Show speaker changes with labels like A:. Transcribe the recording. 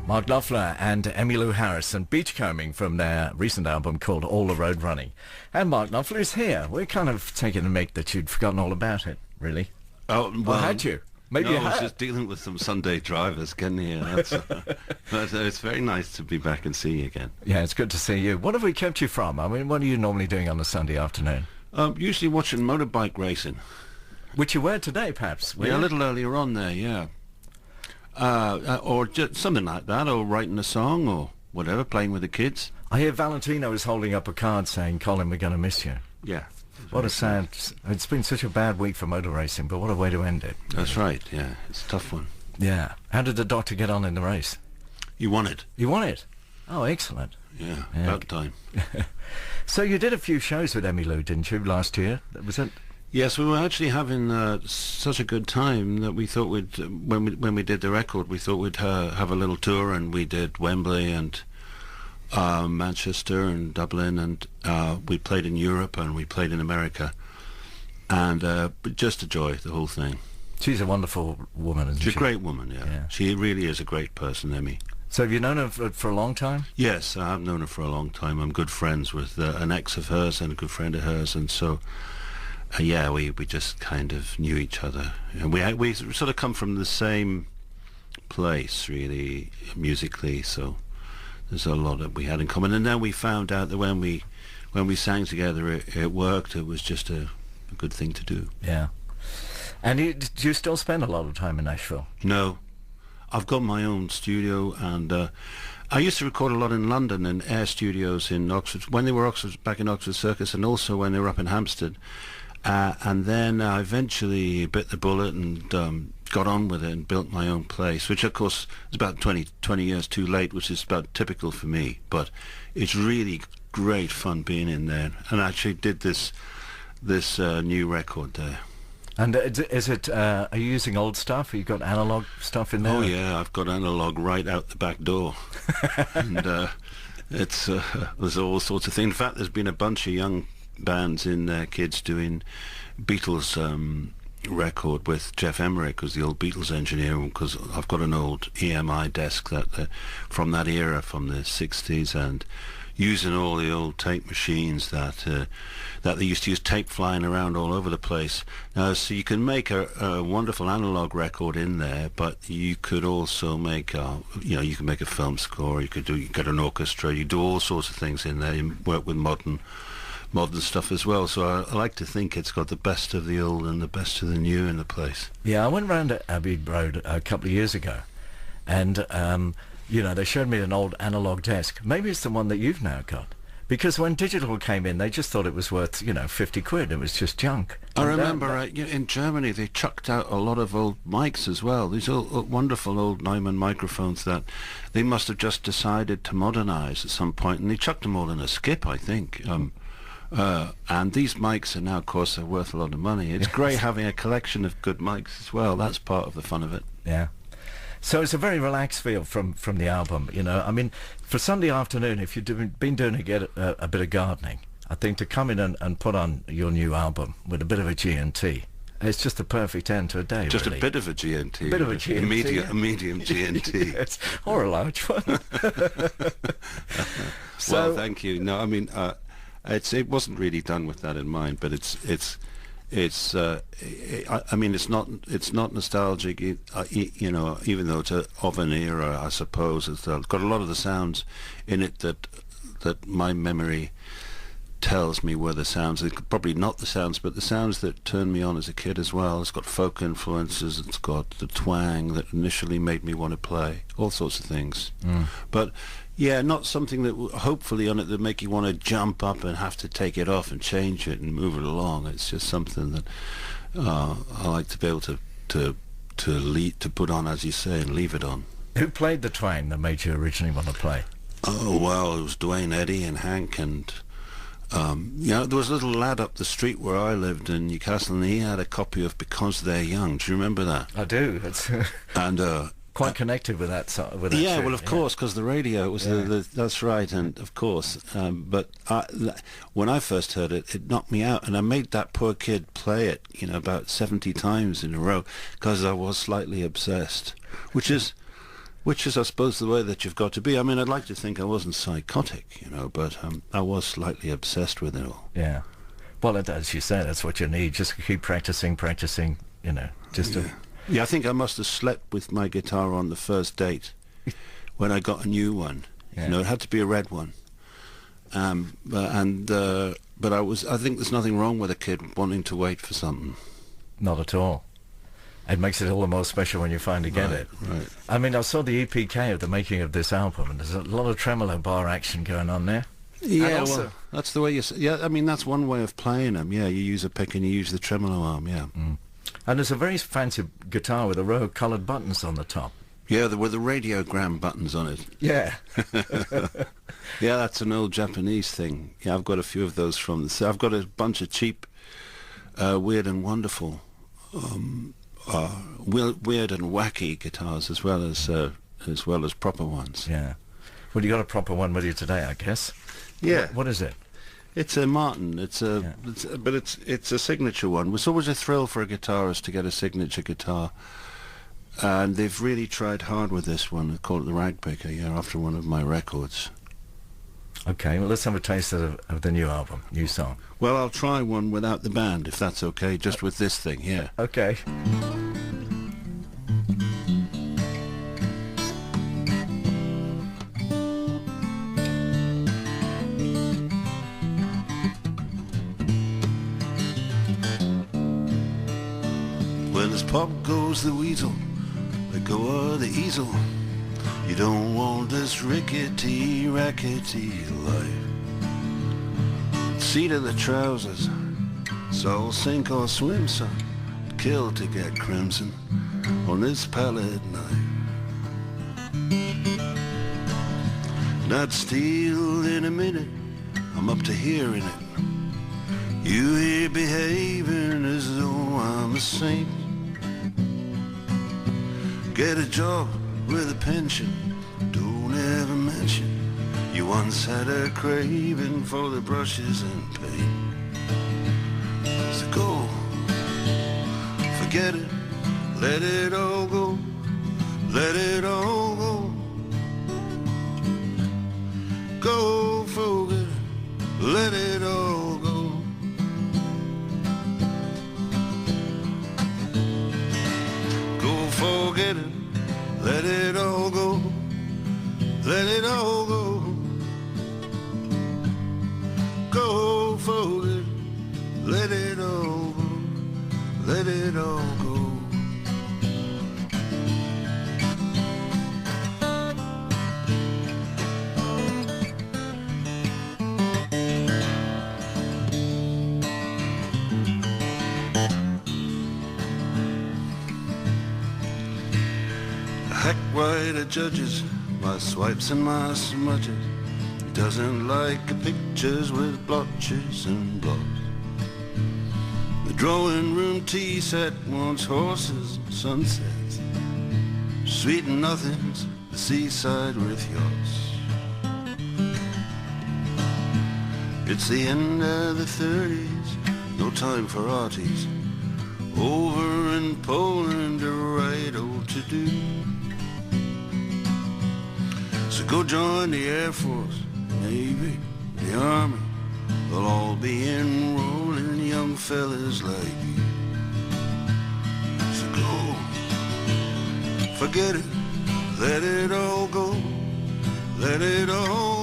A: Mark Knopfler and Emmylou Harris and Beachcombing from their recent album called All the Road Running. And Mark Knopfler is here. We're kind of taking the make that you'd forgotten all about it, really.
B: Oh, well,
A: had you? Maybe
B: no,
A: you
B: I was
A: had.
B: just dealing with some Sunday drivers getting here. But it's very nice to be back and see you again.
A: Yeah, it's good to see you. What have we kept you from? I mean, what are you normally doing on a Sunday afternoon?
B: Usually watching motorbike racing.
A: Which you were today, perhaps, were
B: Yeah,
A: you?
B: a little earlier on there, yeah. Or just something like that, or writing a song, or whatever, playing with the kids.
A: I hear Valentino is holding up a card saying, Colin, we're going to miss you.
B: Yeah.
A: What a sad... It's been such a bad week for motor racing, but what a way to end it.
B: That's right, yeah. It's a tough one.
A: Yeah. How did the doctor get on in the race?
B: You won it.
A: You won it? Oh, excellent.
B: Yeah, about time.
A: So you did a few shows with Emmylou, didn't you, last year? Was it?
B: Yes, we were actually having such a good time that we thought we'd, when we did the record, we thought we'd have a little tour, and we did Wembley and Manchester and Dublin, and we played in Europe and we played in America, and just a joy, the whole thing.
A: She's a wonderful woman, isn't she?
B: She's a great woman, yeah. She really is a great person, Emmy.
A: So have you known her for a long time?
B: Yes, I have known her for a long time. I'm good friends with an ex of hers and a good friend of hers, and so... yeah, we just kind of knew each other, and we sort of come from the same place, really, musically. So there's a lot that we had in common. And then we found out that when we sang together, it worked. It was just a good thing to do.
A: Yeah. And do you still spend a lot of time in Nashville?
B: No, I've got my own studio, and I used to record a lot in London in Air Studios in Oxford when they were back in Oxford Circus, and also when they were up in Hampstead. And then I eventually bit the bullet and got on with it and built my own place, which of course is about 20 years too late, which is about typical for me. But it's really great fun being in there, and I actually did this new record there.
A: And is it? Are you using old stuff? Have you got analog stuff in there?
B: Oh yeah, I've got analog right out the back door, and it's there's all sorts of things. In fact, there's been a bunch of young bands in there, kids doing Beatles record with Jeff Emerick, who's the old Beatles engineer, because I've got an old EMI desk that from that era, from the 60s, and using all the old tape machines that they used to use, tape flying around all over the place. Now, so you can make a wonderful analog record in there, but you could also make you can make a film score, you get an orchestra, you do all sorts of things in there. You work with modern stuff as well, so I like to think it's got the best of the old and the best of the new in the place.
A: Yeah, I went round to Abbey Road a couple of years ago, and they showed me an old analog desk. Maybe it's the one that you've now got, because when digital came in, they just thought it was worth 50 quid. It was just junk.
B: I remember in Germany they chucked out a lot of old mics as well. These old, wonderful old Neumann microphones that they must have just decided to modernize at some point, and they chucked them all in a skip, I think. And these mics are now, of course, they're worth a lot of money. It's great having a collection of good mics as well. That's part of the fun of it.
A: Yeah. So it's a very relaxed feel from the album, I mean, for Sunday afternoon, if you've been doing a bit of gardening, I think to come in and put on your new album with a bit of a G&T, it's just the perfect end to a day,
B: Just
A: really.
B: a bit of a G&T.
A: A bit of a G&T.
B: A medium G&T.
A: Yes, or a large one.
B: Well, thank you. No, I mean... it wasn't really done with that in mind, but I mean, it's not nostalgic, even though it's of an era, I suppose. It's got a lot of the sounds in it that my memory tells me were the sounds. Probably not the sounds, but the sounds that turned me on as a kid as well. It's got folk influences. It's got the twang that initially made me want to play. All sorts of things. But yeah, not something that hopefully on it that make you want to jump up and have to take it off and change it and move it along. It's just something that I like to be able to put on, as you say, and leave it on.
A: Who played the twang that made you originally want to play?
B: Oh well, it was Dwayne Eddy and Hank, and there was a little lad up the street where I lived in Newcastle, and he had a copy of Because They're Young. Do you remember that?
A: I do. It's
B: and
A: quite connected with that song.
B: Yeah,
A: tune,
B: well, of course, because the radio was that's right, and of course. But when I first heard it, it knocked me out, and I made that poor kid play it, about 70 times in a row, because I was slightly obsessed, which is which is, I suppose, the way that you've got to be. I mean, I'd like to think I wasn't psychotic, you know, but I was slightly obsessed with it all.
A: Yeah. Well, as you say, that's what you need. Just keep practicing, you know, just to...
B: Yeah, I think I must have slept with my guitar on the first date when I got a new one.
A: Yeah.
B: You know, it had to be a red one. But I think there's nothing wrong with a kid wanting to wait for something.
A: Not at all. It makes it all the more special when you finally get it.
B: Right.
A: I mean, I saw the EPK of the making of this album, and there's a lot of tremolo bar action going on there.
B: Yeah,
A: also,
B: well, that's the way you... Yeah, I mean, that's one way of playing them. Yeah, you use a pick and you use the tremolo arm, yeah.
A: Mm. And there's a very fancy guitar with a row of coloured buttons on the top.
B: Yeah, there were the radiogram buttons on it.
A: Yeah.
B: Yeah, that's an old Japanese thing. Yeah, I've got a few of those from the... I've got a bunch of cheap, weird and wonderful, weird and wacky guitars as well as proper ones.
A: Yeah. Well, you got a proper one with you today, I guess.
B: Yeah.
A: What is it?
B: It's a Martin. It's a a signature one. It's always a thrill for a guitarist to get a signature guitar, and they've really tried hard with this one. They call it the Ragpicker. Yeah, after one of my records.
A: Okay, well, let's have a taste of the new album, new song.
B: Well, I'll try one without the band, if that's okay, just with this thing here.
A: Okay.
B: Well, as pop goes the weasel, let go of the easel. You don't want this rickety, rackety life. Seat of the trousers, so sink or swim, son. Kill to get crimson on this palette knife. Not steal in a minute, I'm up to hearing it. You here behaving as though I'm a saint. Get a job with a pension, don't ever mention you once had a craving for the brushes and paint. So go, forget it, let it all go, let it all go. Go, forget it, let it all go. Go, forget it, let it all go, let it all go. Go, forget it, let it all go, let it all go. Heck, why the judges, my swipes and my smudges. He doesn't like pictures with blotches and blots. The drawing room tea set wants horses and sunsets, sweet and nothings, the seaside with yachts. It's the end of the 30s, no time for arties. Over in Poland, a right old to do. So go join the Air Force, Navy, the Army. They'll all be enrolling young fellas like you. So go, forget it, let it all go, let it all